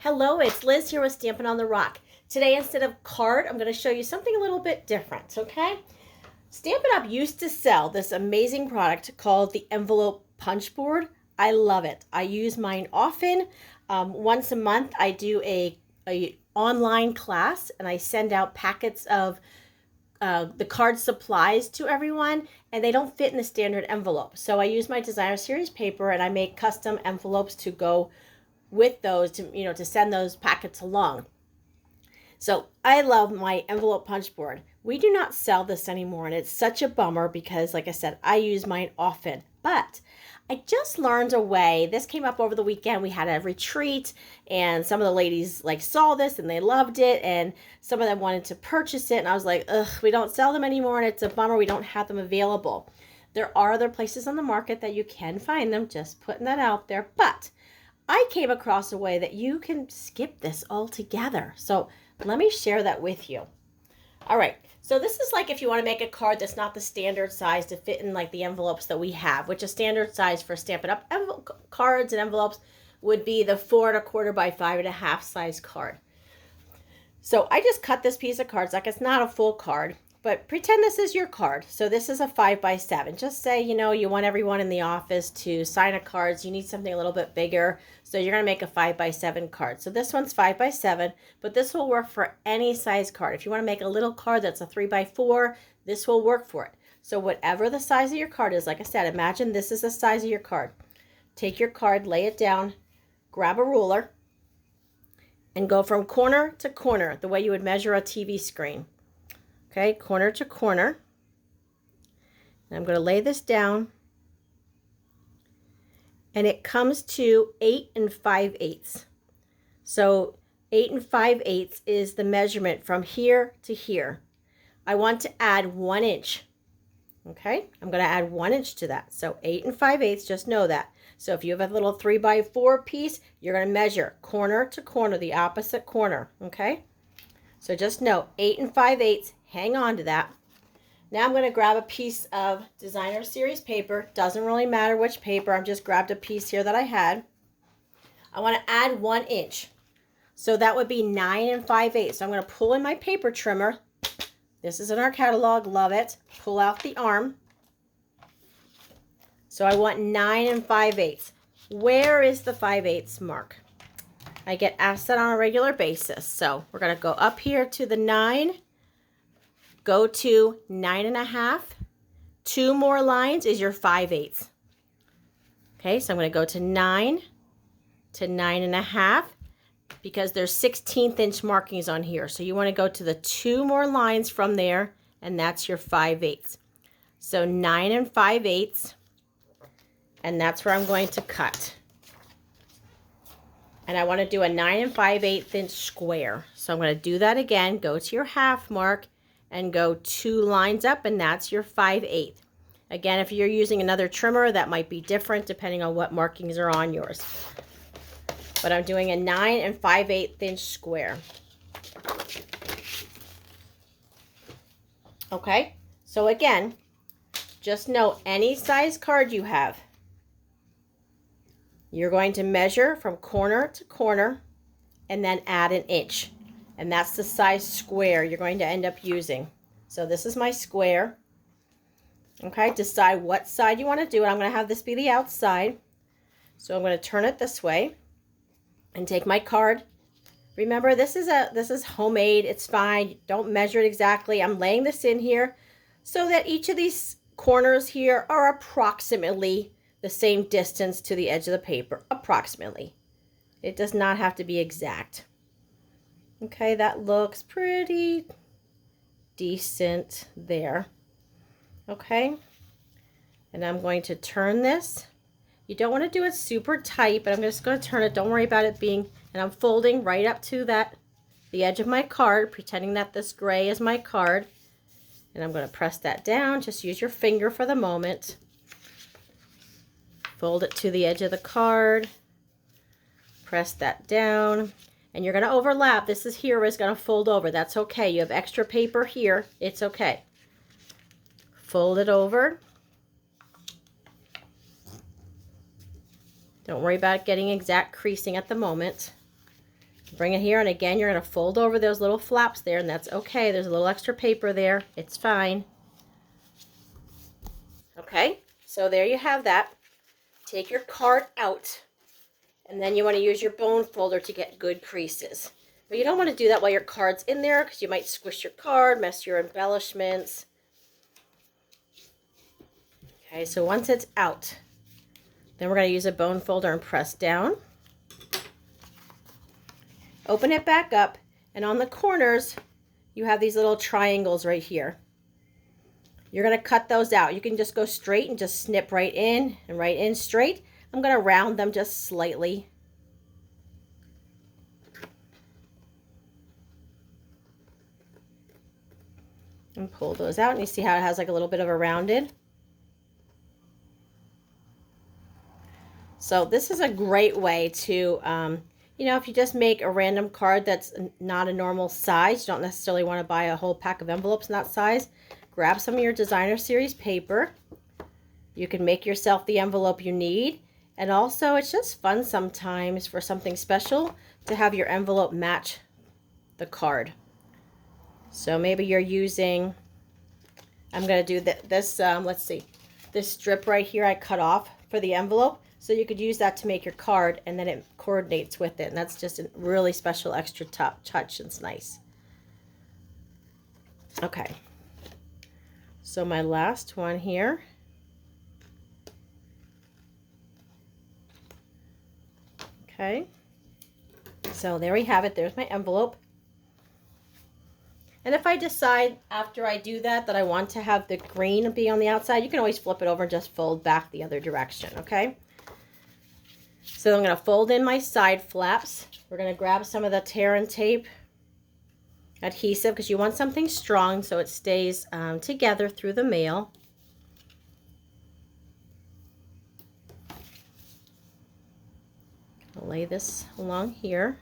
Hello, it's Liz here with Stampin' on the Rock. Today, instead of card, I'm going to show you something a little bit different, okay? Stampin' Up! Used to sell this amazing product called the Envelope Punch Board. I love it. I use mine often. Once a month, I do a online class, and I send out packets of the card supplies to everyone, and they don't fit in the standard envelope. So I use my Designer Series paper, and I make custom envelopes to go with those to send those packets along. So I love my envelope punch board. We do not sell this anymore, and it's such a bummer because, like I said, I use mine often. But I just learned a way. This came up over the weekend. We had a retreat, and some of the ladies saw this and they loved it, and some of them wanted to purchase it, and I was like, ugh, we don't sell them anymore, and it's a bummer we don't have them available. There are other places on the market that you can find them, just putting that out there. But I came across a way that you can skip this altogether. So let me share that with you. All right. So this is like if you want to make a card that's not the standard size to fit in like the envelopes that we have, which a standard size for Stampin' Up! Cards and envelopes would be the 4 1/4 by 5 1/2 size card. So I just cut this piece of cards like it's not a full card, but pretend this is your card. So this is a 5 by 7. Just say, you want everyone in the office to sign a card. So you need something a little bit bigger. So you're going to make a 5 by 7 card. So this one's 5 by 7, but this will work for any size card. If you want to make a little card that's a 3 by 4, this will work for it. So whatever the size of your card is, like I said, imagine this is the size of your card. Take your card, lay it down, grab a ruler, and go from corner to corner the way you would measure a TV screen. Okay, corner to corner. And I'm going to lay this down. And it comes to 8 5/8. So 8 5/8 is the measurement from here to here. I want to add 1 inch. Okay, I'm going to add 1 inch to that. So 8 5/8, just know that. So if you have a little 3 by 4 piece, you're going to measure corner to corner, the opposite corner. Okay, so just know 8 5/8. Hang on to that. Now I'm going to grab a piece of Designer Series paper. Doesn't really matter which paper. I've just grabbed a piece here that I had. I want to add 1 inch. So that would be 9 5/8. So I'm going to pull in my paper trimmer. This is in our catalog. Love it. Pull out the arm. So I want 9 5/8. Where is the 5/8 mark? I get asked that on a regular basis. So we're going to go up here to the 9. Go to 9 1/2. 2 more lines is your 5/8. Okay, so I'm going to go to 9 to 9 1/2 because there's 16th inch markings on here. So you want to go to the 2 more lines from there, and that's your 5/8. So 9 5/8, and that's where I'm going to cut. And I want to do a 9 5/8 inch square. So I'm going to do that again. Go to your half mark and go 2 lines up, and that's your 5/8. Again, if you're using another trimmer, that might be different depending on what markings are on yours. But I'm doing a 9 5/8 inch square. Okay, so again, just know any size card you have, you're going to measure from corner to corner and then add 1 inch. And that's the size square you're going to end up using. So this is my square. Okay, decide what side you want to do it. I'm going to have this be the outside. So I'm going to turn it this way and take my card. Remember, this is homemade. It's fine. Don't measure it exactly. I'm laying this in here so that each of these corners here are approximately the same distance to the edge of the paper. Approximately. It does not have to be exact. Okay, that looks pretty decent there. Okay, and I'm going to turn this. You don't want to do it super tight, but I'm just going to turn it. Don't worry about it being, and I'm folding right up to the edge of my card, pretending that this gray is my card. And I'm going to press that down. Just use your finger for the moment. Fold it to the edge of the card. Press that down. And you're going to overlap. This is here is going to fold over. That's okay. You have extra paper here. It's okay. Fold it over. Don't worry about getting exact creasing at the moment. Bring it here, and again, you're going to fold over those little flaps there, and that's okay. There's a little extra paper there. It's fine. Okay, so there you have that. Take your card out, and then you want to use your bone folder to get good creases. But you don't want to do that while your card's in there because you might squish your card, mess your embellishments. Okay, so once it's out, then we're going to use a bone folder and press down. Open it back up, and on the corners, you have these little triangles right here. You're going to cut those out. You can just go straight and just snip right in and right in straight. I'm going to round them just slightly. And pull those out, and you see how it has like a little bit of a rounded. So this is a great way to, you know, if you just make a random card that's not a normal size, you don't necessarily want to buy a whole pack of envelopes in that size. Grab some of your designer series paper. You can make yourself the envelope you need. And also, it's just fun sometimes for something special to have your envelope match the card. So maybe you're using, I'm going to do this, let's see, this strip right here I cut off for the envelope. So you could use that to make your card, and then it coordinates with it. And that's just a really special extra touch. It's nice. Okay. So my last one here. Okay. So there we have it. There's my envelope. And if I decide after I do that I want to have the green be on the outside, you can always flip it over and just fold back the other direction, okay? So I'm going to fold in my side flaps. We're going to grab some of the tear and tape adhesive because you want something strong so it stays together through the mail. I'll lay this along here.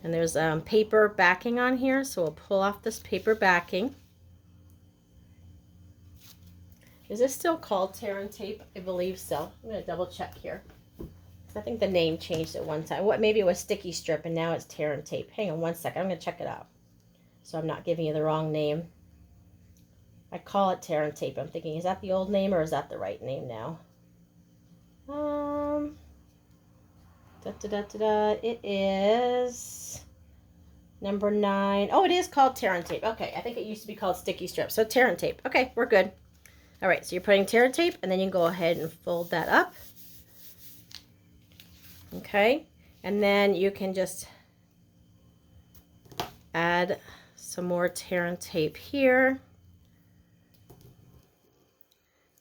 And there's paper backing on here, so we'll pull off this paper backing. Is this still called tear and tape? I believe so. I'm going to double check here. I think the name changed at one time. Maybe it was sticky strip and now it's tear and tape. Hang on one second. I'm going to check it out so I'm not giving you the wrong name. I call it tear and tape. I'm thinking, is that the old name or is that the right name now? It is number 9. Oh, it is called tear and tape. Okay, I think it used to be called sticky strip. So tear and tape. Okay, we're good. All right, so you're putting tear and tape, and then you can go ahead and fold that up. Okay, and then you can just add some more tear and tape here.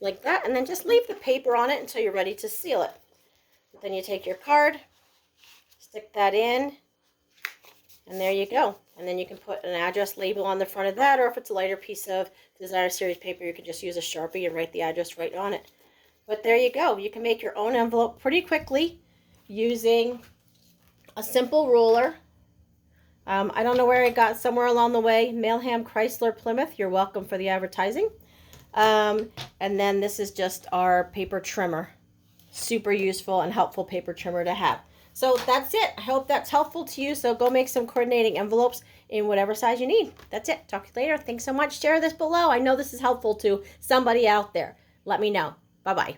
Like that, and then just leave the paper on it until you're ready to seal it. Then you take your card, stick that in, and there you go. And then you can put an address label on the front of that, or if it's a lighter piece of designer series paper, you can just use a Sharpie and write the address right on it. But there you go. You can make your own envelope pretty quickly using a simple ruler. I don't know where I got somewhere along the way. Mailham Chrysler Plymouth, you're welcome for the advertising. And then this is just our paper trimmer. Super useful and helpful paper trimmer to have. So that's it. I hope that's helpful to you. So go make some coordinating envelopes in whatever size you need. That's it. Talk to you later. Thanks so much. Share this below. I know this is helpful to somebody out there. Let me know. Bye-bye.